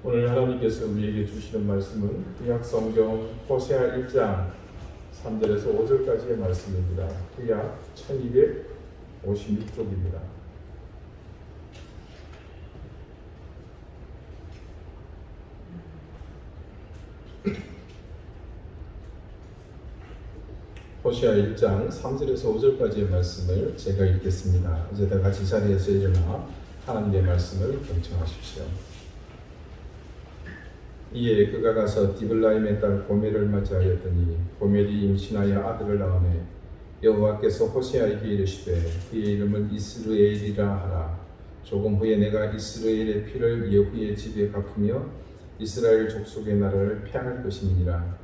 오늘 하나님께서 우리에게 주시는 말씀은 구약 성경 호세아 1장 3절에서 5절까지의 말씀입니다. 구약 1256쪽입니다. 호세아 1장 3절에서 5절까지의 말씀을 제가 읽겠습니다. 이제 다 같이 자리에서 일어나 하나님의 말씀을 경청하십시오. 이에 그가 가서 디블라임의 딸 고멜을 맞이하였더니 고멜이 임신하여 아들을 낳으매 여호와께서 호세아에게 이르시되 그의 이름은 이스르엘이라 하라. 조금 후에 내가 이스라엘의 피를 여호의 집에 갚으며 이스라엘 족속의 나라를 폐할 것이니라.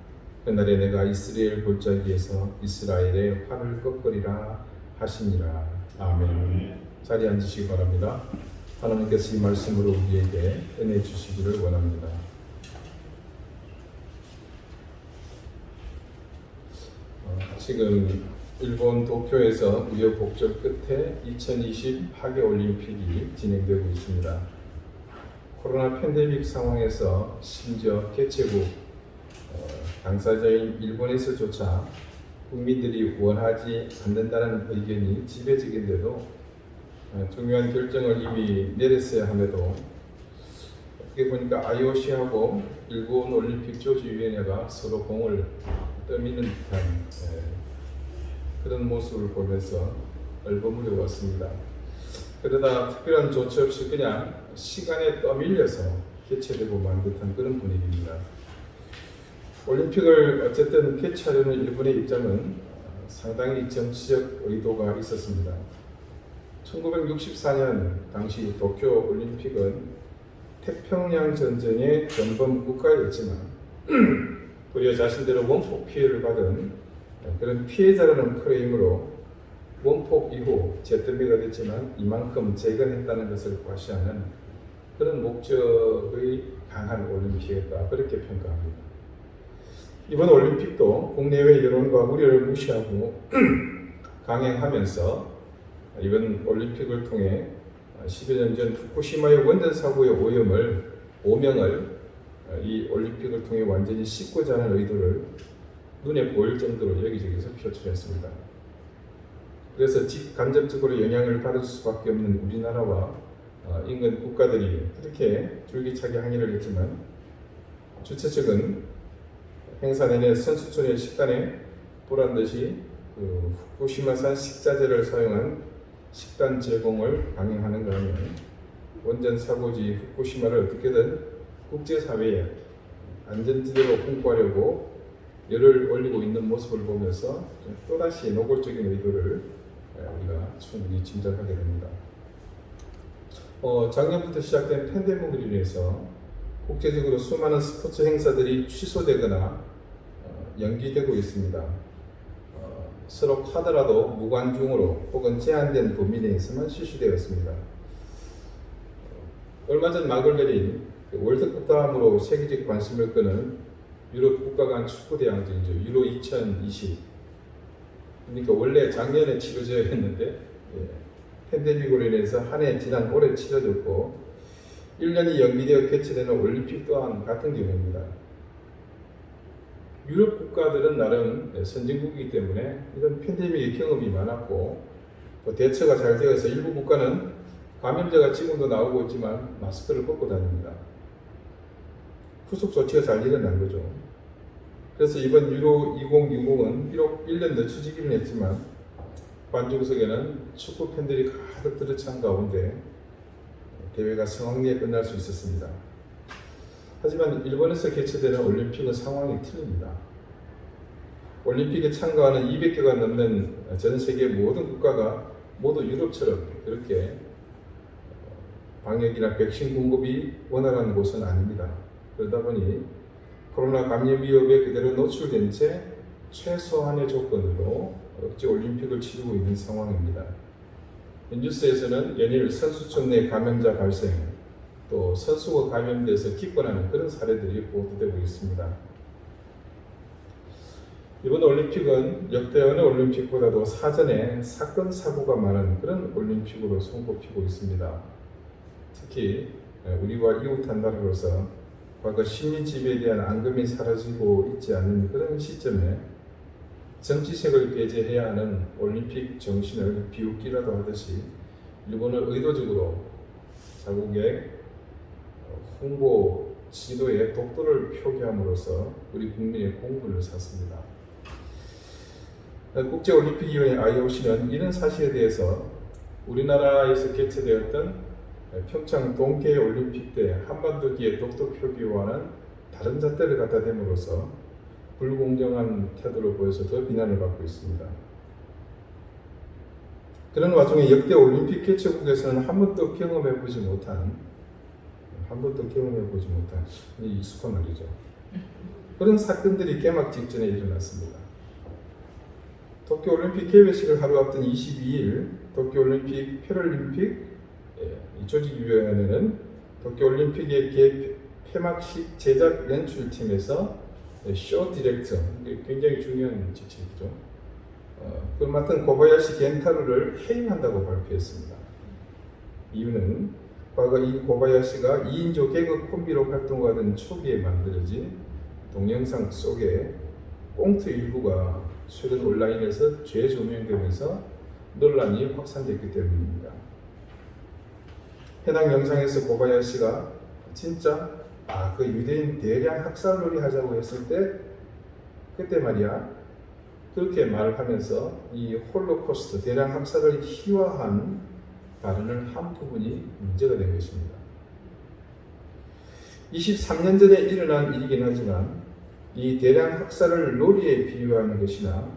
그날에 내가 이스라엘 골짜기에서 이스라엘의 활을 꺾으리라 하시니라. 아멘. 자리에 앉으시기 바랍니다. 하나님께서 이 말씀으로 우리에게 은혜 주시기를 원합니다. 지금 일본 도쿄에서 우여곡절 끝에 2020 하계올림픽이 진행되고 있습니다. 코로나 팬데믹 상황에서 심지어 개최국 당사자인 일본에서조차 국민들이 원하지 않는다는 의견이 지배적인데도 중요한 결정을 이미 내렸어야 함에도 어떻게 보니까 IOC하고 일본 올림픽 조직위원회가 서로 공을 떠미는 듯한 그런 모습을 보면서 얼버무려 왔습니다. 그러다 특별한 조치 없이 그냥 시간에 떠밀려서 개최되고 만 듯한 그런 분위기입니다. 올림픽을 어쨌든 개최하려는 일본의 입장은 상당히 정치적 의도가 있었습니다. 1964년 당시 도쿄 올림픽은 태평양 전쟁의 전범 국가였지만 도리어 자신들은 원폭 피해를 받은 그런 피해자라는 프레임으로 원폭 이후 재더미가 됐지만 이만큼 재건했다는 것을 과시하는 그런 목적의 강한 올림픽이었다, 그렇게 평가합니다. 이번 올림픽도 국내외 여론과 우려를 무시하고 강행하면서 이번 올림픽을 통해 10여 년 전 후쿠시마의 원전 사고의 오명을 이 올림픽을 통해 완전히 씻고자 하는 의도를 눈에 보일 정도로 여기저기서 표출했습니다. 그래서 직간접적으로 영향을 받을 수밖에 없는 우리나라와 인근 국가들이 그렇게 줄기차게 항의를 했지만 주최 측은 행사 내내 선수촌의 식단에 보란듯이 후쿠시마산 식자재를 사용한 식단 제공을 강행하는가 하면 원전 사고지 후쿠시마를 어떻게든 국제사회에 안전지대로 홍보하려고 열을 올리고 있는 모습을 보면서 또다시 노골적인 의도를 우리가 충분히 짐작하게 됩니다. 작년부터 시작된 팬데믹으로 인해서 국제적으로 수많은 스포츠 행사들이 취소되거나 연기되고 있습니다. 서로 하더라도 무관중으로 혹은 제한된 범위 내에서만 실시되었습니다. 얼마 전 막을 내린 월드컵 다음으로 세계적 관심을 끄는 유럽 국가 간 축구 대항전이죠. 유로 2020. 그러니까 원래 작년에 치러져야 했는데 팬데믹으로 인해서 한 해 지난 올해 치러졌고 1년이 연기되어 개최되는 올림픽 또한 같은 경우입니다. 유럽 국가들은 나름 선진국이기 때문에 이런 팬데믹의 경험이 많았고 또 대처가 잘 되어서 일부 국가는 감염자가 지금도 나오고 있지만 마스크를 벗고 다닙니다. 후속 조치가 잘 일어난 거죠. 그래서 이번 유로 2060은 비록 1년 늦춰지기는 했지만 관중석에는 축구 팬들이 가득 들어찬 가운데 대회가 성황리에 끝날 수 있었습니다. 하지만 일본에서 개최되는 올림픽은 상황이 틀립니다. 올림픽에 참가하는 200개가 넘는 전 세계 모든 국가가 모두 유럽처럼 그렇게 방역이나 백신 공급이 원활한 곳은 아닙니다. 그러다 보니 코로나 감염 위협에 그대로 노출된 채 최소한의 조건으로 억지 올림픽을 치르고 있는 상황입니다. 뉴스에서는 연일 선수촌 내 감염자 발생, 또 선수가 감염돼서 기권하는 그런 사례들이 보도되고 있습니다. 이번 올림픽은 역대 어느 올림픽보다도 사전에 사건 사고가 많은 그런 올림픽으로 손꼽히고 있습니다. 특히 우리와 이웃한 나라로서 과거 식민지배에 대한 앙금이 사라지고 있지 않는 그런 시점에 정치색을 배제해야 하는 올림픽 정신을 비웃기라도 하듯이 일본은 의도적으로 자국의 홍보 지도에 독도를 표기함으로써 우리 국민의 공분을 샀습니다. 국제올림픽위원회 IOC는 이런 사실에 대해서 우리나라에서 개최되었던 평창 동계올림픽 때 한반도기의 독도 표기와는 다른 잣대를 갖다 댐으로써 불공정한 태도를 보여서 더 비난을 받고 있습니다. 그런 와중에 역대 올림픽 개최국에서는 한 번도 경험해보지 못한 익숙한 말이죠. 그런 사건들이 개막 직전에 일어났습니다. 도쿄올림픽 개회식을 하루 앞둔 22일 도쿄올림픽 패럴림픽 조직위원회는 도쿄올림픽의 폐막식 제작 연출팀에서 쇼 디렉터, 굉장히 중요한 직책이죠. 그걸 맡은 고바야시 겐타루를 해임한다고 발표했습니다. 이유는 과거 이 고바야시가 2인조 개그 콤비로 활동하던 초기에 만들어진 동영상 속에 꽁트 일부가 최근 온라인에서 재조명되면서 논란이 확산됐기 때문입니다. 해당 영상에서 고바야시가 진짜 그 유대인 대량 학살놀이 하자고 했을 때 그때 말이야 그렇게 말을 하면서 이 홀로코스트 대량 학살을 희화한 발언을 한 부분이 문제가 된 것입니다. 23년 전에 일어난 일이긴 하지만 이 대량 학살을 놀이에 비유하는 것이나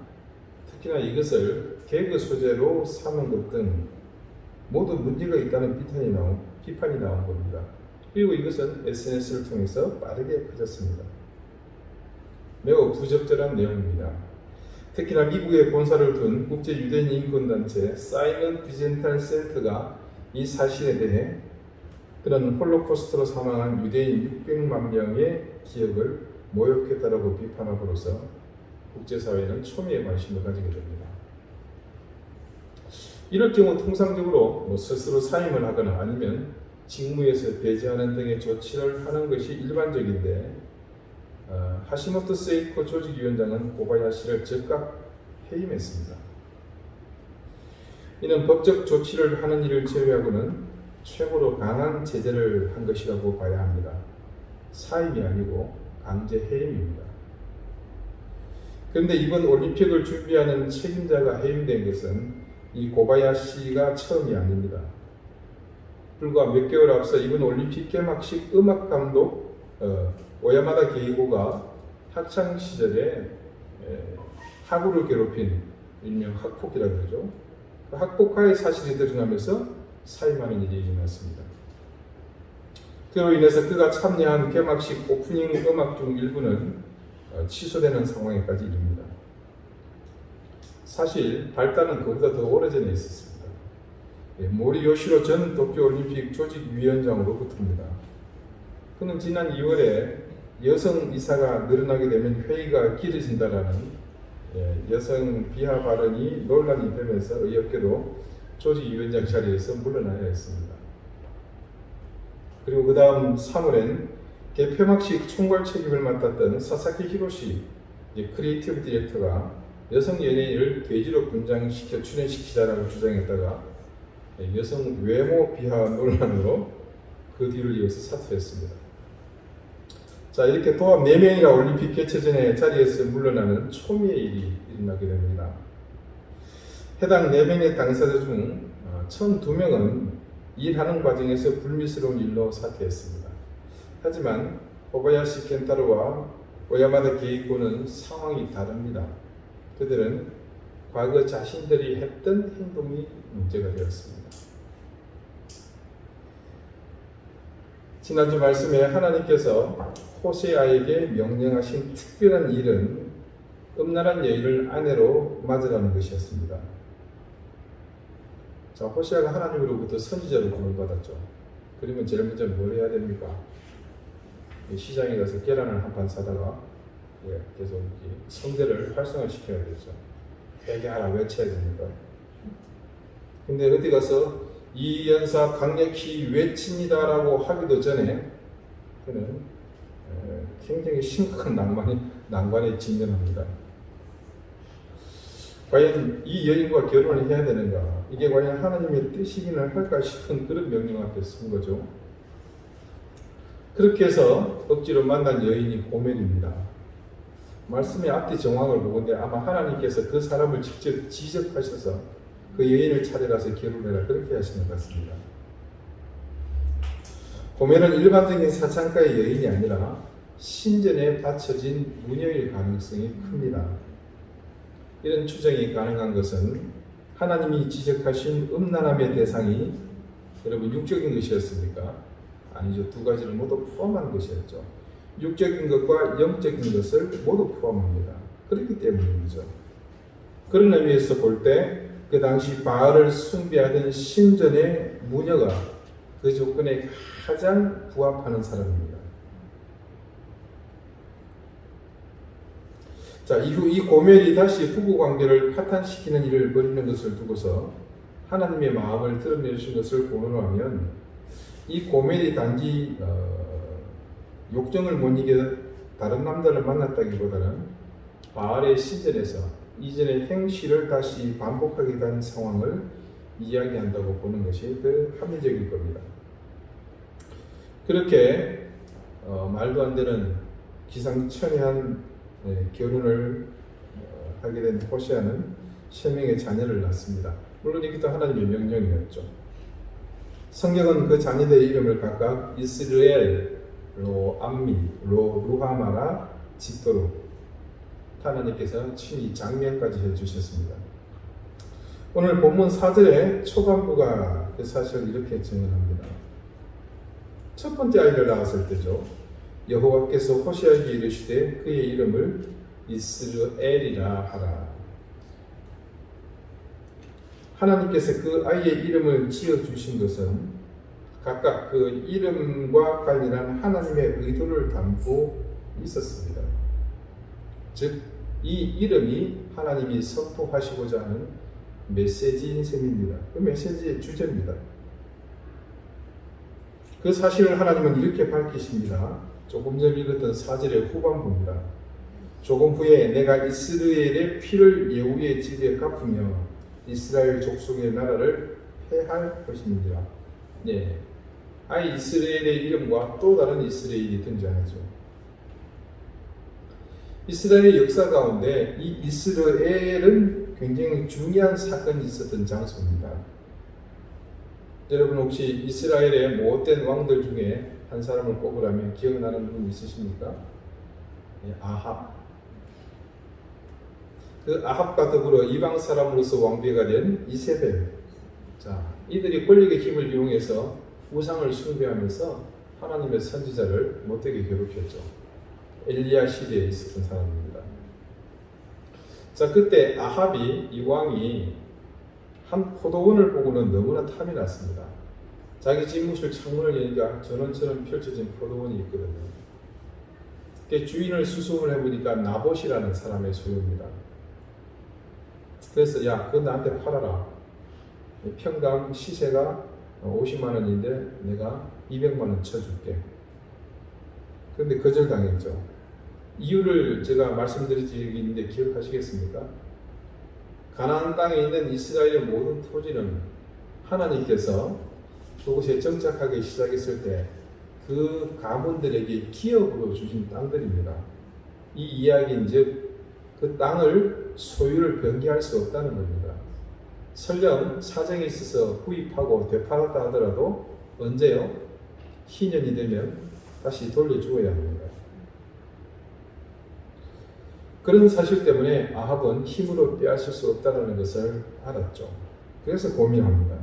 특히나 이것을 개그 소재로 삼은 것 등 모두 문제가 있다는 비판이 나온 겁니다. 그리고 이것은 SNS를 통해서 빠르게 퍼졌습니다. 매우 부적절한 내용입니다. 특히나 미국에 본사를 둔 국제유대인 인권단체 사이먼 비젠탈 센터가 이 사실에 대해 그런 홀로코스트로 사망한 유대인 600만 명의 기억을 모욕했다라고 비판함으로써 국제사회는 초미의 관심을 가지게 됩니다. 이럴 경우 통상적으로 스스로 사임을 하거나 아니면 직무에서 배제하는 등의 조치를 하는 것이 일반적인데 하시모토 세이코 조직위원장은 고바야시를 즉각 해임했습니다. 이는 법적 조치를 하는 일을 제외하고는 최고로 강한 제재를 한 것이라고 봐야 합니다. 사임이 아니고 강제 해임입니다. 그런데 이번 올림픽을 준비하는 책임자가 해임된 것은 이 고바야시가 처음이 아닙니다. 불과 몇 개월 앞서 이번 올림픽 개막식 음악 감독 오야마다 게이고가 학창 시절에 학우를 괴롭힌 일명 학폭이라 그러죠. 그 학폭가의 사실이 드러나면서 사임하는 일이 일어났습니다. 그로 인해서 그가 참여한 개막식 오프닝 음악 중 일부는 취소되는 상황에까지 이릅니다. 사실 발단은 그보다 더 오래전에 있었습니다. 모리 요시로 전 도쿄올림픽 조직위원장으로부터입니다. 그는 지난 2월에 여성 이사가 늘어나게 되면 회의가 길어진다라는 여성 비하 발언이 논란이 되면서 의혹계로 조직위원장 자리에서 물러나야 했습니다. 그리고 그 다음 3월엔 개폐막식 총괄 책임을 맡았던 사사키 히로시 크리에이티브 디렉터가 여성 연예인을 돼지로 분장시켜 출연시키자라고 주장했다가 여성 외모 비하 논란으로 그 뒤를 이어서 사퇴했습니다. 자, 이렇게 또한 4명이나 올림픽 개최 전에 자리에서 물러나는 초미의 일이 일어나게 됩니다. 해당 4명의 당사자 중 1002명은 일하는 과정에서 불미스러운 일로 사퇴했습니다. 하지만 고바야시 켄타로와 오야마다 게이코는 상황이 다릅니다. 그들은 과거 자신들이 했던 행동이 문제가 되었습니다. 지난주 말씀에 하나님께서 호세아에게 명령하신 특별한 일은 음란한 여인을 아내로 맞으라는 것이었습니다. 자, 호세아가 하나님으로부터 선지자로 구원받았죠. 그러면 제일 먼저 뭘 해야 됩니까? 시장에 가서 계란을 한 판 사다가 계속 성대를 활성화시켜야 되죠. 회개하라 외쳐야 됩니까? 근데 어디 가서 이 연사 강력히 외칩니다라고 하기도 전에 그는 굉장히 심각한 난관에 직면합니다. 과연 이 여인과 결혼을 해야 되는가? 이게 과연 하나님의 뜻이기는 할까 싶은 그런 명령 앞에 쓴 거죠. 그렇게 해서 억지로 만난 여인이 고멜입니다. 말씀의 앞뒤 정황을 보건대 아마 하나님께서 그 사람을 직접 지적하셔서 그 여인을 찾아가서 결혼해라 그렇게 하시는 것 같습니다. 고멜은 일반적인 사창가의 여인이 아니라 신전에 바쳐진 무녀일 가능성이 큽니다. 이런 추정이 가능한 것은 하나님이 지적하신 음란함의 대상이 여러분 육적인 것이었습니까? 아니죠. 두 가지를 모두 포함한 것이었죠. 육적인 것과 영적인 것을 모두 포함합니다. 그렇기 때문이죠. 그런 의미에서 볼 때 그 당시 바알을 숭배하던 신전의 무녀가 그 조건에 가장 부합하는 사람입니다. 자, 이후 이 고멜이 다시 부부 관계를 파탄시키는 일을 벌이는 것을 두고서 하나님의 마음을 드러내주신 것을 본으로 하면 이 고멜이 단지 욕정을 못 이겨 다른 남자를 만났다기보다는 바알의 신전에서 이전의 행실을 다시 반복하게 된 상황을 이야기한다고 보는 것이 그 합리적일 겁니다. 그렇게 말도 안 되는 기상천외한 결혼을 하게 된 호세아는 3명의 자녀를 낳습니다. 물론 이것도 하나님의 명령이었죠. 성경은 그 자녀들의 이름을 각각 이스라엘, 암미, 루하마라, 집도로 하나님께서 친히 장명까지 해주셨습니다. 오늘 본문 4절의 초반부가 그 사실을 이렇게 증언합니다. 첫 번째 아이를 낳았을 때죠. 여호와께서 호세아에게 이르시되 그의 이름을 이스라엘이라 하라. 하나님께서 그 아이의 이름을 지어주신 것은 각각 그 이름과 관련한 하나님의 의도를 담고 있었습니다. 즉, 이 이름이 하나님이 선포하시고자 하는 메시지인 셈입니다. 그 메시지의 주제입니다. 그 사실을 하나님은 이렇게 밝히십니다. 조금 전 읽었던 4절의 후반부입니다. 조금 후에 내가 이스라엘의 피를 예후의 집에 갚으며 이스라엘 족속의 나라를 폐할 것입니다. 네, 아예 이스라엘의 이름과 또 다른 이스라엘이 등장하죠. 이스라엘의 역사 가운데 이 이스라엘은 굉장히 중요한 사건이 있었던 장소입니다. 여러분 혹시 이스라엘의 못된 왕들 중에 한 사람을 꼽으라면 기억나는 분 있으십니까? 네, 아합. 그 아합과 더불어 이방 사람으로서 왕비가 된 이세벨. 자, 이들이 권력의 힘을 이용해서 우상을 숭배하면서 하나님의 선지자를 못되게 괴롭혔죠. 엘리야 시대에 있었던 사람입니다. 자, 그때 아합이 이 왕이 한 포도원을 보고는 너무나 탐이 났습니다. 자기 집무실 창문을 여니까 전원처럼 펼쳐진 포도원이 있거든요. 주인을 수소문 해보니까 나봇이라는 사람의 소유입니다. 그래서 야, 그거 나한테 팔아라. 평당 시세가 50만 원인데 내가 200만 원 쳐줄게. 그런데 거절당했죠. 이유를 제가 말씀드릴 적이 있는데 기억하시겠습니까? 가나안 땅에 있는 이스라엘의 모든 토지는 하나님께서 그곳에 정착하기 시작했을 때 그 가문들에게 기업으로 주신 땅들입니다. 이 이야기는 즉 그 땅을 소유를 변경할 수 없다는 겁니다. 설령 사정이 있어서 구입하고 되팔았다 하더라도 언제요? 희년이 되면 다시 돌려주어야 합니다. 그런 사실 때문에 아합은 힘으로 빼앗을 수 없다는 것을 알았죠. 그래서 고민합니다.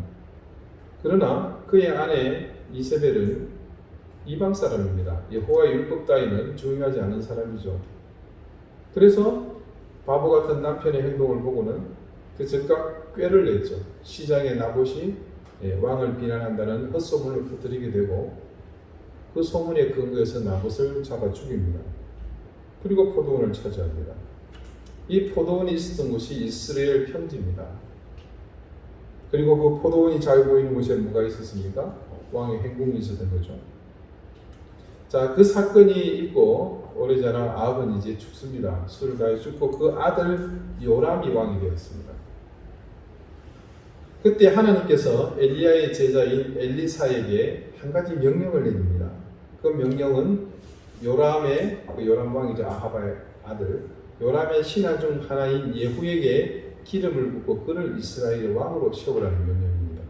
그러나 그의 아내 이세벨은 이방 사람입니다. 여호와의 율법 따위는 중요하지 않은 사람이죠. 그래서 바보 같은 남편의 행동을 보고는 그 즉각 꾀를 냈죠. 시장의 나봇이 왕을 비난한다는 헛소문을 퍼뜨리게 되고 그 소문에 근거해서 나봇을 잡아 죽입니다. 그리고 포도원을 차지합니다. 이 포도원이 있었던 곳이 이스라엘 평지입니다. 그리고 그 포도원이 잘 보이는 곳에 뭐가 있었습니까? 왕의 행궁이 있었던 거죠. 자, 그 사건이 있고 오래전에 아합은 이제 죽습니다. 술을 다해 죽고 그 아들 요람이 왕이 되었습니다. 그때 하나님께서 엘리야의 제자인 엘리사에게 한 가지 명령을 내립니다. 그 명령은 요람의 요람 왕이죠. 아합의 아들 요람의 신하 중 하나인 예후에게 기름을 붓고 그를 이스라엘의 왕으로 세우라는 명령입니다.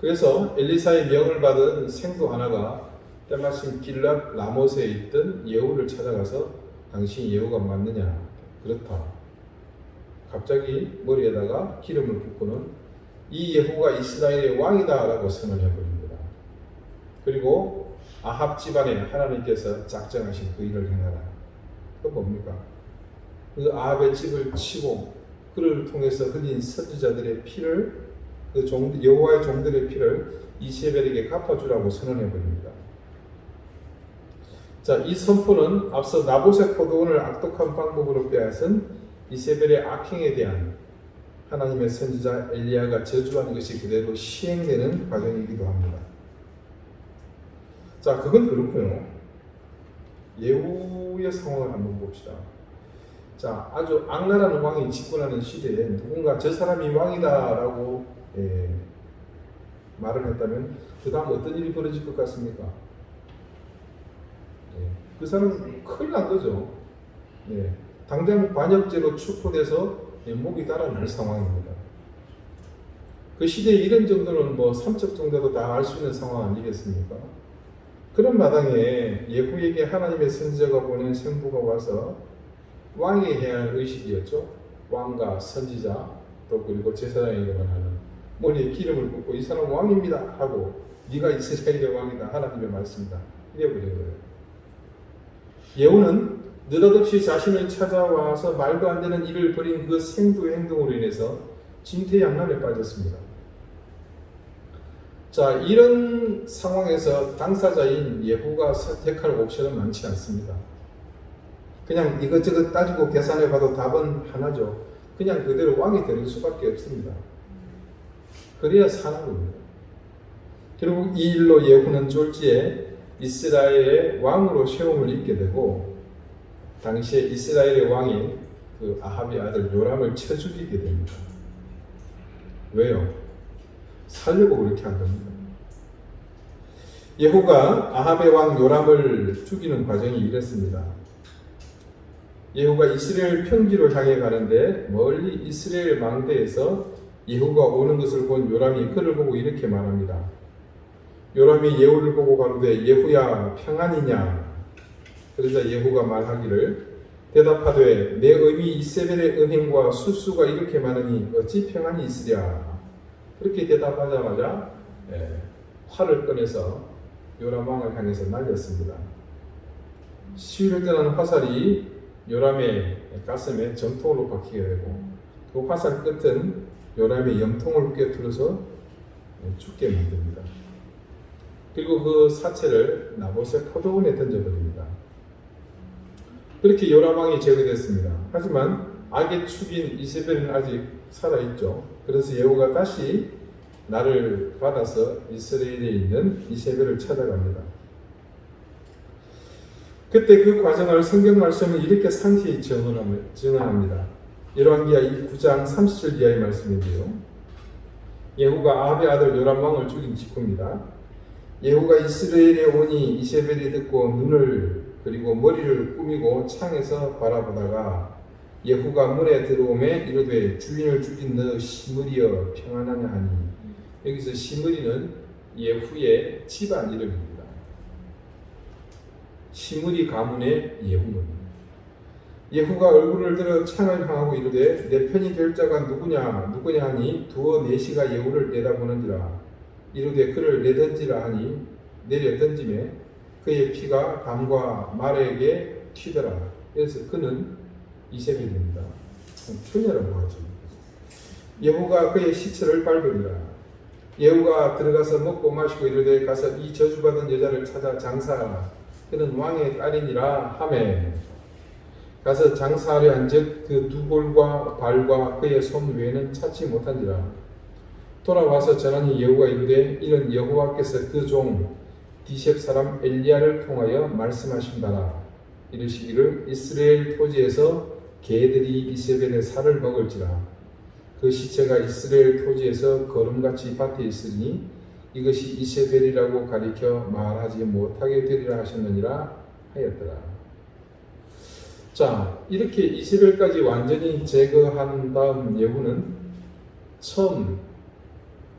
그래서 엘리사의 명을 받은 생도 하나가 때마침 길랏 라못에 있던 예후를 찾아가서 당신 예후가 맞느냐? 그렇다. 갑자기 머리에다가 기름을 붓고는 이 예후가 이스라엘의 왕이다 라고 선언해 버립니다. 그리고 아합 집안에 하나님께서 작정하신 그 일을 행하라. 그건 뭡니까? 그 아합의 집을 치고 그를 통해서 흘린 선지자들의 피를 그 여호와의 종들의 피를 이세벨에게 갚아주라고 선언해 버립니다. 자, 이 선포는 앞서 나봇의 포도원을 악독한 방법으로 빼앗은 이세벨의 악행에 대한 하나님의 선지자 엘리야가 저주하는 것이 그대로 시행되는 과정이기도 합니다. 자, 그건 그렇고요. 예후의 상황을 한번 봅시다. 자, 아주 악랄한 왕이 집권하는 시대에 누군가 저 사람이 왕이다라고 말을 했다면 그 다음 어떤 일이 벌어질 것 같습니까? 그 사람은 큰일 난 거죠. 당장 반역죄로 추포돼서 목이 달아날 상황입니다. 그 시대에 이런 정도는 뭐 삼척 정도도 다 알 수 있는 상황 아니겠습니까? 그런 마당에 예후에게 하나님의 선지자가 보낸 생부가 와서 왕에 대한 의식이었죠. 왕과 선지자 또 그리고 제사장에게만 하는 머리에 기름을 붓고 이 사람 왕입니다 하고 네가 이스라엘의 왕이다 하나님의 말씀이다 이래버린 거예요. 예후는 느닷없이 자신을 찾아와서 말도 안 되는 일을 벌인 그 생두의 행동으로 인해서 진퇴양난에 빠졌습니다. 자, 이런 상황에서 당사자인 예후가 선택할 옵션은 많지 않습니다. 그냥 이것저것 따지고 계산해 봐도 답은 하나죠. 그냥 그대로 왕이 되는 수밖에 없습니다. 그래야 사는 겁니다. 결국 이 일로 예후는 졸지에 이스라엘의 왕으로 세움을 입게 되고 당시에 이스라엘의 왕인 그 아합의 아들 요람을 쳐 죽이게 됩니다. 왜요? 살려고 그렇게 한 겁니다. 예후가 아합의 왕 요람을 죽이는 과정이 이랬습니다. 예후가 이스라엘 평지로 향해 가는데 멀리 이스라엘 망대에서 예후가 오는 것을 본 요람이 그를 보고 이렇게 말합니다. 요람이 예후를 보고 가로되 예후야 평안이냐? 그러자 예후가 말하기를 대답하되 내 의미 이세벨의 은행과 술수가 이렇게 많으니 어찌 평안이 있으랴? 그렇게 대답하자마자 활을 꺼내서 요람 왕을 향해서 날렸습니다. 시위를 떠난 화살이 요람의 가슴에 점통으로 박히게 되고 그 화살 끝은 요람의 염통을 꿰뚫어서 죽게 만듭니다. 그리고 그 사체를 나봇의 포도원에 던져버립니다. 그렇게 요람 왕이 제거됐습니다. 하지만 악의 축인 이세벨은 아직 살아있죠. 그래서 예후가 다시 나를 받아서 이스라엘에 있는 이세벨을 찾아갑니다. 그때 그 과정을 성경 말씀은 이렇게 상세히 증언합니다. 열왕기하 9장 30절 이하의 말씀인데요. 예후가 아합의 아들 요람 왕을 죽인 직후입니다. 예후가 이스라엘에 오니 이세벨이 듣고 눈을 그리고 머리를 꾸미고 창에서 바라보다가 예후가 문에 들어오매 이르되 주인을 죽인 너 시므리여 평안하냐 하니 여기서 시므리는 예후의 집안 이름입니다. 시므리 가문의 예후는 예후가 얼굴을 들어 창을 향하고 이르되 내 편이 될 자가 누구냐 하니 두어 내시가 예후를 내다보는지라 이르되 그를 내던지라 하니 내려 던짐에 그의 피가 감과 말에게 튀더라. 그래서 그는 이세벨입니다. 표녀라고 하죠. 예후가 그의 시체를 밟으리라. 예후가 들어가서 먹고 마시고 이르되 가서 이 저주받은 여자를 찾아 장사하라. 그는 왕의 딸이니라 하매 가서 장사하려 한즉 그 두 볼과 발과 그의 손 외에는 찾지 못한지라. 돌아와서 전하니 예후가 이르되 이는 여호와께서 그 종 디셉 사람 엘리야를 통하여 말씀하신 바라 이르시기를 이스라엘 토지에서 개들이 이세벨의 살을 먹을지라 그 시체가 이스라엘 토지에서 거름같이 밭에 있으니 이것이 이세벨이라고 가리켜 말하지 못하게 되리라 하셨느니라 하였더라. 자, 이렇게 이스라엘까지 완전히 제거한 다음 예후는 처음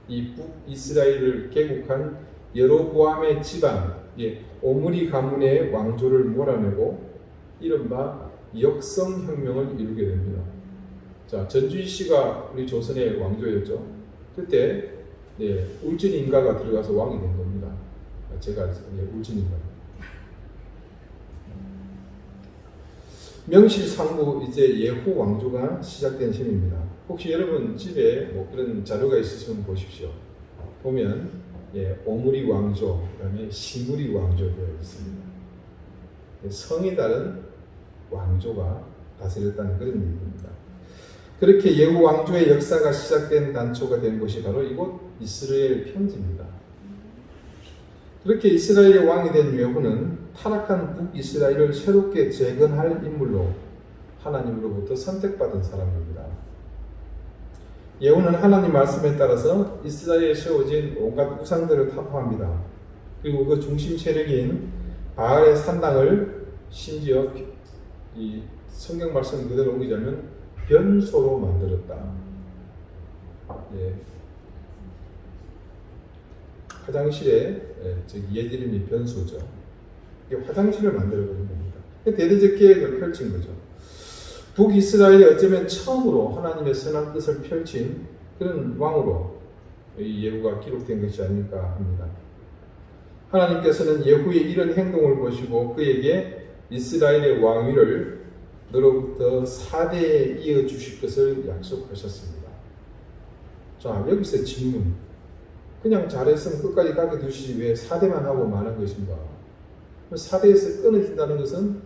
이 북이스라엘을 개국한 여로보암의 집안, 오므리 가문의 왕조를 몰아내고 이른바 역성혁명을 이루게 됩니다. 자, 전주희 씨가 우리 조선의 왕조였죠. 그때 울진인가가 들어가서 왕이 된 겁니다. 제가 울진인가. 명실상부 이제 예후 왕조가 시작된 셈입니다. 혹시 여러분 집에 뭐 그런 자료가 있으시면 보십시오. 보면 오므리 왕조, 그다음에 시므리 왕조 되어 있습니다. 성이 다른 왕조가 다스렸다는 그런 얘기입니다. 그렇게 예후 왕조의 역사가 시작된 단초가 된 곳이 바로 이곳 이스라엘 편지입니다. 그렇게 이스라엘의 왕이 된 예후는 타락한 북이스라엘을 새롭게 재건할 인물로 하나님으로부터 선택받은 사람입니다. 예후는 하나님 말씀에 따라서 이스라엘에 세워진 온갖 우상들을 타파합니다. 그리고 그 중심 세력인 바알의 산당을 심지어 이 성경 말씀 그대로 옮기자면 변소로 만들었다. 화장실에 예지름이 변소죠. 이게 화장실을 만들어버린 겁니다. 대대적 계획을 펼친 거죠. 북이스라엘이 어쩌면 처음으로 하나님의 선한 뜻을 펼친 그런 왕으로 이 예후가 기록된 것이 아닐까 합니다. 하나님께서는 예후의 이런 행동을 보시고 그에게 이스라엘의 왕위를 너로부터 4대에 이어주실 것을 약속하셨습니다. 자, 여기서 질문. 그냥 잘했으면 끝까지 가게 두시지 왜 4대만 하고 마는 것인가? 4대에서 끊어진다는 것은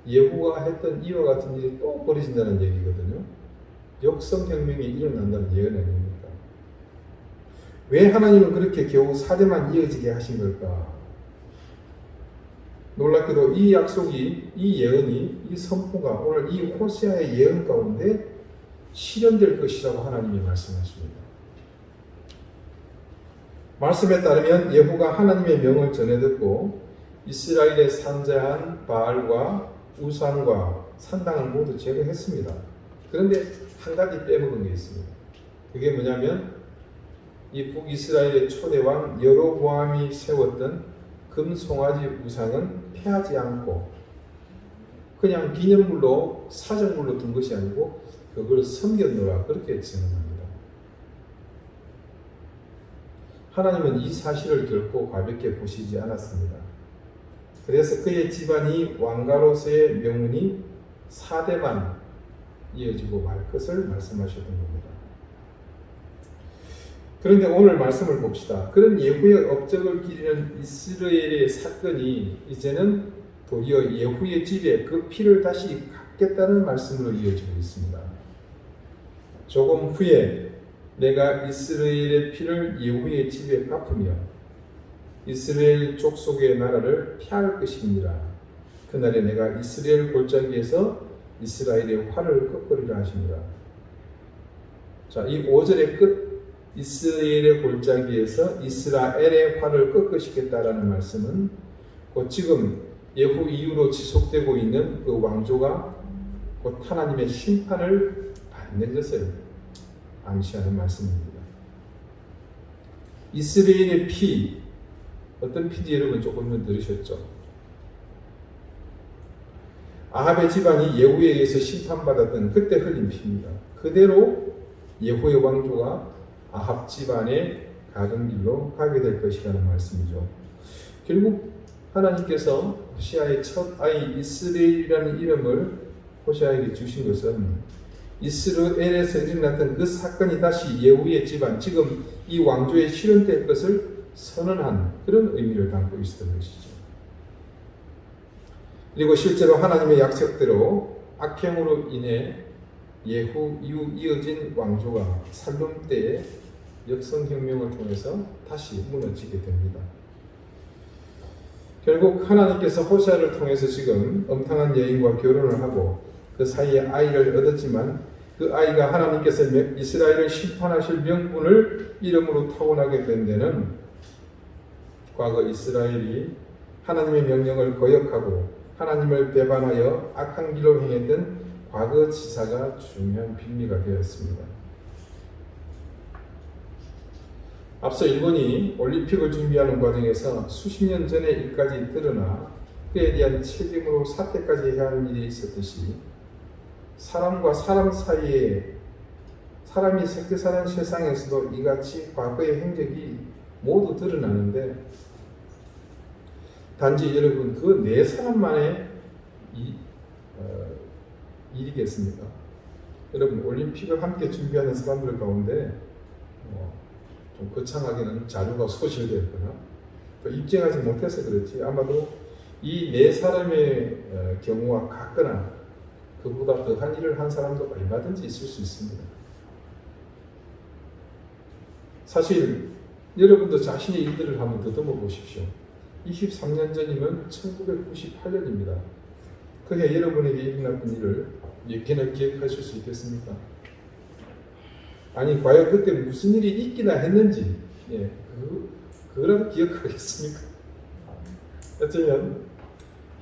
예후가 했던 이와 같은 일이 또 벌어진다는 얘기거든요. 역성혁명이 일어난다는 예언 아닙니까? 왜 하나님은 그렇게 겨우 4대만 이어지게 하신 걸까? 놀랍게도 이 약속이, 이 예언이, 이 선포가 오늘 이 호세아의 예언 가운데 실현될 것이라고 하나님이 말씀하십니다. 말씀에 따르면 예후가 하나님의 명을 전해 듣고 이스라엘에 산자한 바알과 우상과 산당을 모두 제거했습니다. 그런데 한 가지 빼먹은 게 있습니다. 그게 뭐냐면 이 북이스라엘의 초대왕 여로보암이 세웠던 금송아지 우상은 폐하지 않고 그냥 기념물로 사정물로 둔 것이 아니고 그걸 섬겼노라 그렇게 증언합니다. 하나님은 이 사실을 결코 가볍게 보시지 않았습니다. 그래서 그의 집안이 왕가로서의 명운이 4대만 이어지고 말 것을 말씀하셨던 겁니다. 그런데 오늘 말씀을 봅시다. 그런 예후의 업적을 기리는 이스라엘의 사건이 이제는 도리어 예후의 집에 그 피를 다시 갚겠다는 말씀으로 이어지고 있습니다. 조금 후에 내가 이스라엘의 피를 예후의 집에 갚으며 이스라엘 족속의 나라를 폐할 것입니다. 그날에 내가 이스라엘 골짜기에서 이스라엘의 활을 꺾으리라 하십니다. 자, 이 5절의 끝 이스라엘의 골짜기에서 이스라엘의 활을 꺾으시겠다라는 말씀은 곧 지금 예후 이후로 지속되고 있는 그 왕조가 곧 하나님의 심판을 받는 것을 암시하는 말씀입니다. 이스라엘의 피, 어떤 피인지 여러분 조금은 들으셨죠? 아합의 집안이 예후에 의해서 심판받았던 그때 흘린 피입니다. 그대로 예후의 왕조가 아합 집안의 가던 길로 가게 될 것이라는 말씀이죠. 결국 하나님께서 호시아의 첫 아이 이스라엘이라는 이름을 호시아에게 주신 것은 이스라엘에서 일어났던 그 사건이 다시 예후의 집안, 지금 이 왕조에 실현될 것을 선언한 그런 의미를 담고 있었던 것이죠. 그리고 실제로 하나님의 약속대로 악행으로 인해 예후 이후 이어진 왕조가 살룸 때의 역성혁명을 통해서 다시 무너지게 됩니다. 결국 하나님께서 호세아를 통해서 지금 엄탕한 여인과 결혼을 하고 그 사이에 아이를 얻었지만 그 아이가 하나님께서 이스라엘을 심판하실 명분을 이름으로 타고나게 된 데는 과거 이스라엘이 하나님의 명령을 거역하고 하나님을 배반하여 악한 길로 행했던 과거 지사가 중요한 빌미가 되었습니다. 앞서 일본이 올림픽을 준비하는 과정에서 수십 년 전의 일까지 드러나 그에 대한 책임으로 사퇴까지 해야 하는 일이 있었듯이 사람과 사람 사이에 사람이 섞여 사는 세상에서도 이같이 과거의 행적이 모두 드러나는데 단지 여러분 그 네 사람만의 일이겠습니까? 여러분 올림픽을 함께 준비하는 사람들 가운데 좀 거창하게는 자료가 소실되었거나 또 입증하지 못해서 그렇지 아마도 이 네 사람의 경우와 같거나 그보다 더한 일을 한 사람도 얼마든지 있을 수 있습니다. 사실 여러분도 자신의 일들을 한번 더듬어 보십시오. 23년 전이면 1998년입니다. 그해 여러분에게 일어났던 일을 몇 개나 기억하실 수 있겠습니까? 아니 과연 그때 무슨 일이 있기나 했는지 그거라도 기억하겠습니까? 어쩌면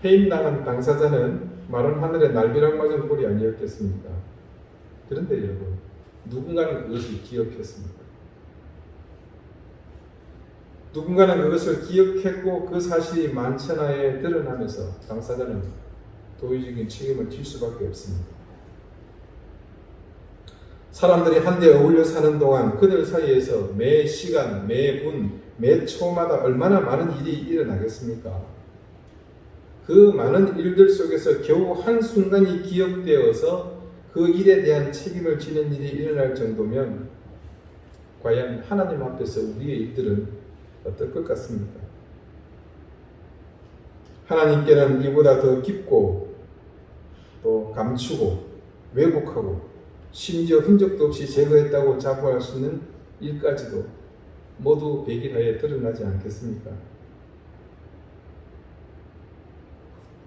해임당한 당사자는 마른 하늘에 날벼락 맞은 꼴이 아니었겠습니까? 그런데 여러분 누군가는 그것을 기억했습니다. 누군가는 그것을 기억했고 그 사실이 만천하에 드러나면서 당사자는 도의적인 책임을 질 수밖에 없습니다. 사람들이 한데 어울려 사는 동안 그들 사이에서 매 시간, 매 분, 매 초마다 얼마나 많은 일이 일어나겠습니까? 그 많은 일들 속에서 겨우 한순간이 기억되어서 그 일에 대한 책임을 지는 일이 일어날 정도면 과연 하나님 앞에서 우리의 일들은 어떨 것 같습니까? 하나님께는 이보다 더 깊고 또 감추고 왜곡하고 심지어 흔적도 없이 제거했다고 자부할 수 있는 일까지도 모두 백일하에 드러나지 않겠습니까?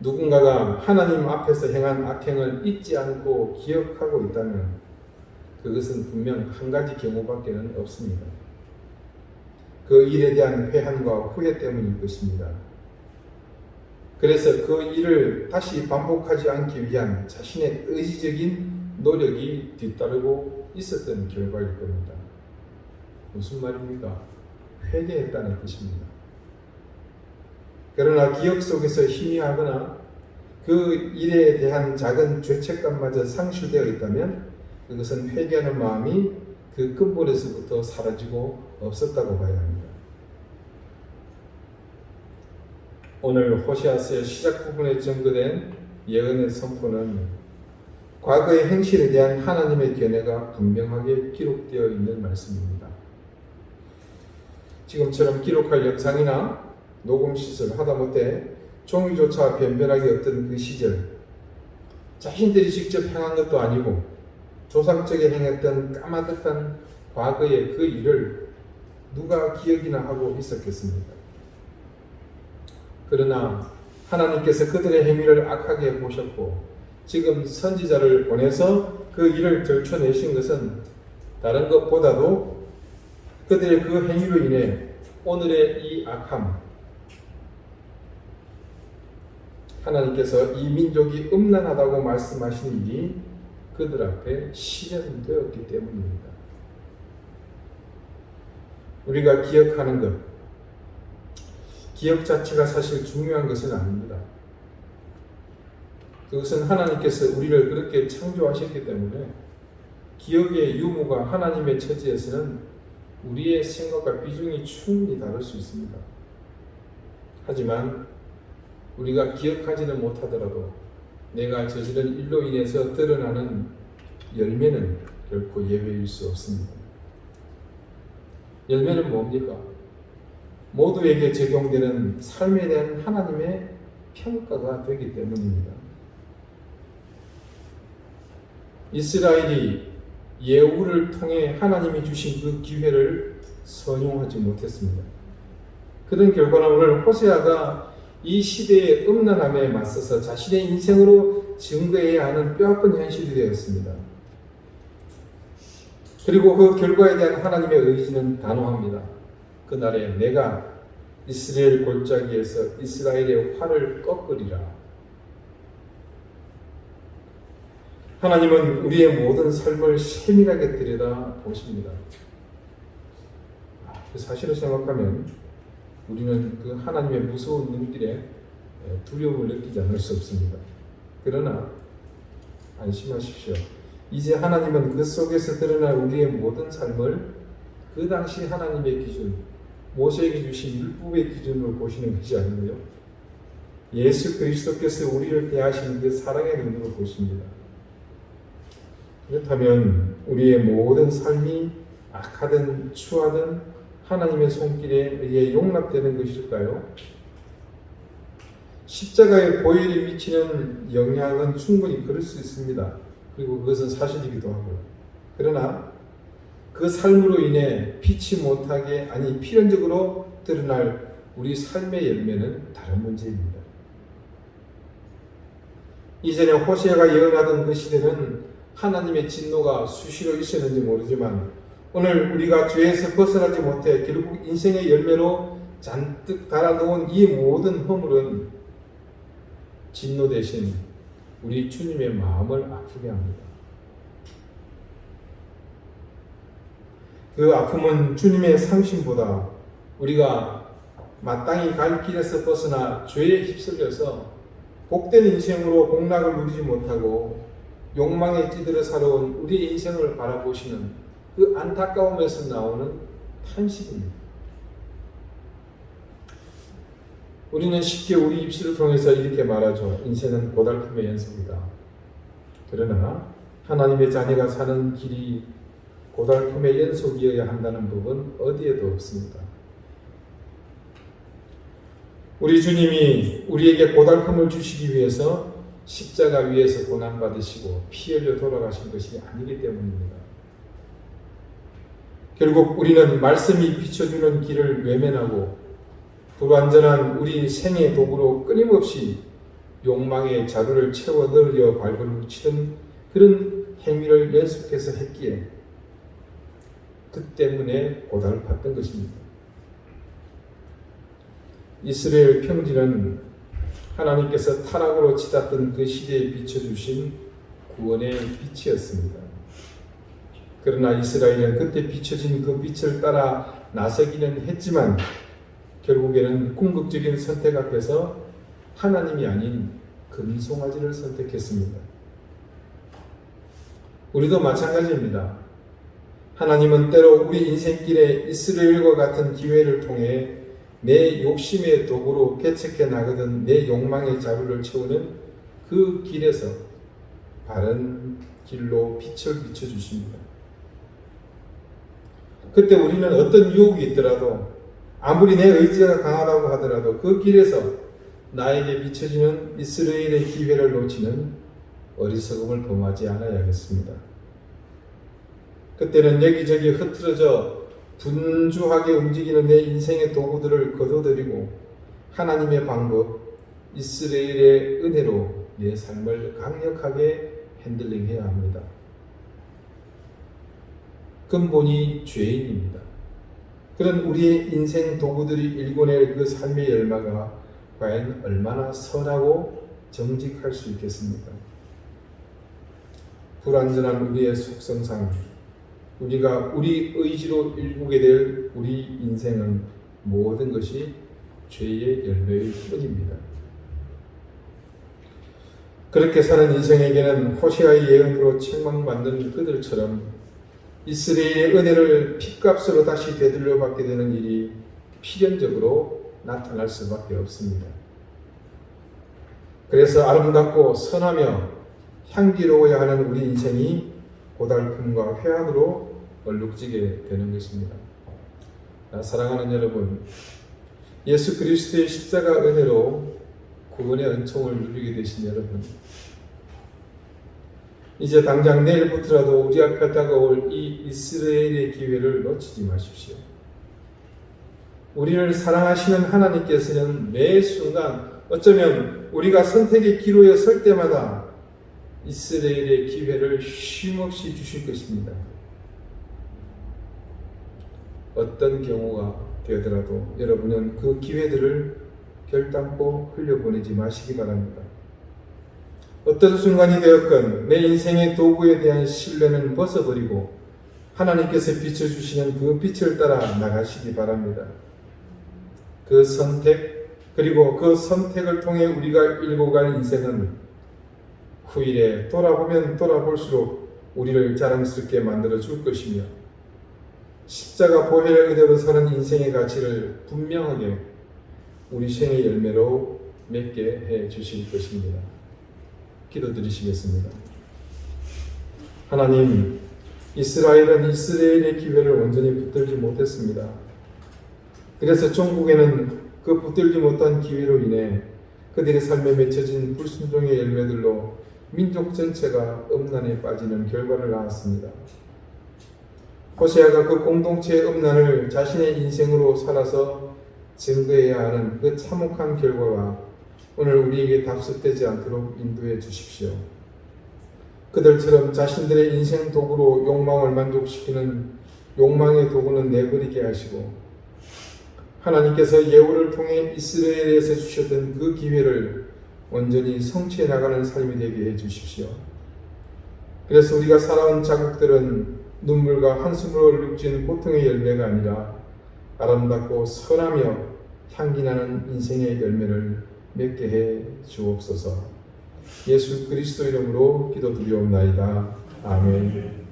누군가가 하나님 앞에서 행한 악행을 잊지 않고 기억하고 있다면 그것은 분명 한 가지 경우밖에는 없습니다. 그 일에 대한 회한과 후회 때문일 것입니다. 그래서 그 일을 다시 반복하지 않기 위한 자신의 의지적인 노력이 뒤따르고 있었던 결과일 겁니다. 무슨 말입니까? 회개했다는 뜻입니다. 그러나 기억 속에서 희미하거나 그 일에 대한 작은 죄책감마저 상실되어 있다면 그것은 회개하는 마음이 그 근본에서부터 사라지고 없었다고 봐야 합니다. 오늘 호세아서의 시작 부분에 증거된 예언의 선포는 과거의 행실에 대한 하나님의 견해가 분명하게 기록되어 있는 말씀입니다. 지금처럼 기록할 영상이나 녹음 시설 하다못해 종이조차 변변하게 없던 그 시절 자신들이 직접 행한 것도 아니고 조상적에 행했던 까마득한 과거의 그 일을 누가 기억이나 하고 있었겠습니까? 그러나 하나님께서 그들의 행위를 악하게 보셨고 지금 선지자를 보내서 그 일을 들춰내신 것은 다른 것보다도 그들의 그 행위로 인해 오늘의 이 악함, 하나님께서 이 민족이 음란하다고 말씀하신 일이 그들 앞에 실현되었기 때문입니다. 우리가 기억하는 것, 기억 자체가 사실 중요한 것은 아닙니다. 그것은 하나님께서 우리를 그렇게 창조하셨기 때문에 기억의 유무가 하나님의 처지에서는 우리의 생각과 비중이 충분히 다를 수 있습니다. 하지만 우리가 기억하지는 못하더라도 내가 저지른 일로 인해서 드러나는 열매는 결코 예외일 수 없습니다. 열매는 뭡니까? 모두에게 적용되는 삶에 대한 하나님의 평가가 되기 때문입니다. 이스라엘이 예후를 통해 하나님이 주신 그 기회를 선용하지 못했습니다. 그런 결과는 오늘 호세아가 이 시대의 음란함에 맞서서 자신의 인생으로 증거해야 하는 뼈아픈 현실이 되었습니다. 그리고 그 결과에 대한 하나님의 의지는 단호합니다. 그날에 내가 이스라엘 골짜기에서 이스라엘의 활을 꺾으리라. 하나님은 우리의 모든 삶을 세밀하게 들여다 보십니다. 그 사실을 생각하면 우리는 그 하나님의 무서운 눈길에 두려움을 느끼지 않을 수 없습니다. 그러나 안심하십시오. 이제 하나님은 그 속에서 드러날 우리의 모든 삶을 그 당시 하나님의 기준, 모세에게 주신 율법의 기준으로 보시는 것이 아니고요, 예수 그리스도께서 우리를 대하시는 그 사랑의 눈으로 보십니다. 그렇다면 우리의 모든 삶이 악하든 추하든 하나님의 손길에 의해 용납되는 것일까요? 십자가의 보혈이 미치는 영향은 충분히 그럴 수 있습니다. 그리고 그것은 사실이기도 하고요. 그러나 그 삶으로 인해 피치 못하게, 아니 필연적으로 드러날 우리 삶의 열매는 다른 문제입니다. 이전에 호세아가 예언하던 그 시대는 하나님의 진노가 수시로 있었는지 모르지만 오늘 우리가 죄에서 벗어나지 못해 결국 인생의 열매로 잔뜩 달아놓은 이 모든 허물은 진노 대신 우리 주님의 마음을 아프게 합니다. 그 아픔은 주님의 상심보다 우리가 마땅히 갈 길에서 벗어나 죄에 휩쓸려서 복된 인생으로 복락을 누리지 못하고 욕망에 찌들어 살아온 우리의 인생을 바라보시는 그 안타까움에서 나오는 탄식입니다. 우리는 쉽게 우리 입술을 통해서 이렇게 말하죠. 인생은 고달픔의 연속이다. 그러나 하나님의 자녀가 사는 길이 고달픔의 연속이어야 한다는 법은 어디에도 없습니다. 우리 주님이 우리에게 고달픔을 주시기 위해서 십자가 위에서 고난받으시고 피 흘려 돌아가신 것이 아니기 때문입니다. 결국 우리는 말씀이 비춰주는 길을 외면하고 불완전한 우리 생의 도구로 끊임없이 욕망의 자루를 채워 넣으려 발버둥 치던 그런 행위를 연속해서 했기에 그 때문에 고달팠던 것입니다. 이스라엘 평지는 하나님께서 타락으로 치닫던 그 시대에 비춰주신 구원의 빛이었습니다. 그러나 이스라엘은 그때 비춰진 그 빛을 따라 나서기는 했지만 결국에는 궁극적인 선택 앞에서 하나님이 아닌 금송아지를 선택했습니다. 우리도 마찬가지입니다. 하나님은 때로 우리 인생길에 이스라엘과 같은 기회를 통해 내 욕심의 도구로 개척해 나가던 내 욕망의 자루를 채우는 그 길에서 바른 길로 빛을 비춰주십니다. 그때 우리는 어떤 유혹이 있더라도 아무리 내 의지가 강하다고 하더라도 그 길에서 나에게 비춰지는 이스라엘의 기회를 놓치는 어리석음을 범하지 않아야겠습니다. 그때는 여기저기 흐트러져 분주하게 움직이는 내 인생의 도구들을 거둬들이고 하나님의 방법, 이스라엘의 은혜로 내 삶을 강력하게 핸들링해야 합니다. 근본이 죄인입니다. 그런 우리의 인생 도구들이 일궈낼 그 삶의 열마가 과연 얼마나 선하고 정직할 수 있겠습니까? 불완전한 우리의 속성상 우리가 우리 의지로 일구게 될 우리 인생은 모든 것이 죄의 열매일 뿐입니다. 그렇게 사는 인생에게는 호세아의 예언으로 책망받는 그들처럼 이스라엘의 은혜를 핏값으로 다시 되돌려 받게 되는 일이 필연적으로 나타날 수밖에 없습니다. 그래서 아름답고 선하며 향기로워야 하는 우리 인생이 고달픔과 회한으로 얼룩지게 되는 것입니다. 사랑하는 여러분, 예수 그리스도의 십자가 은혜로 구원의 은총을 누리게 되신 여러분, 이제 당장 내일부터라도 우리 앞에 다가올 이 이스라엘의 기회를 놓치지 마십시오. 우리를 사랑하시는 하나님께서는 매 순간 어쩌면 우리가 선택의 기로에 설 때마다 이스라엘의 기회를 쉼없이 주실 것입니다. 어떤 경우가 되더라도 여러분은 그 기회들을 결단코 흘려보내지 마시기 바랍니다. 어떤 순간이 되었건 내 인생의 도구에 대한 신뢰는 벗어버리고 하나님께서 비춰주시는 그 빛을 따라 나가시기 바랍니다. 그 선택, 그리고 그 선택을 통해 우리가 일고 갈 인생은 후일에 돌아보면 돌아볼수록 우리를 자랑스럽게 만들어 줄 것이며 십자가 보혈을 그대로 사는 인생의 가치를 분명하게 우리 생의 열매로 맺게 해 주실 것입니다. 기도드리시겠습니다. 하나님, 이스라엘은 이스라엘의 기회를 온전히 붙들지 못했습니다. 그래서 종국에는 그 붙들지 못한 기회로 인해 그들의 삶에 맺혀진 불순종의 열매들로 민족 전체가 음란에 빠지는 결과를 낳았습니다. 호세아가 그 공동체의 음란을 자신의 인생으로 살아서 증거해야 하는 그 참혹한 결과가 오늘 우리에게 답습되지 않도록 인도해 주십시오. 그들처럼 자신들의 인생 도구로 욕망을 만족시키는 욕망의 도구는 내버리게 하시고 하나님께서 예후를 통해 이스라엘에서 주셨던 그 기회를 온전히 성취해 나가는 삶이 되게 해 주십시오. 그래서 우리가 살아온 자국들은 눈물과 한숨으로 눅진 고통의 열매가 아니라 아름답고 선하며 향기나는 인생의 열매를 맺게 해 주옵소서. 예수 그리스도 이름으로 기도드리옵나이다. 아멘.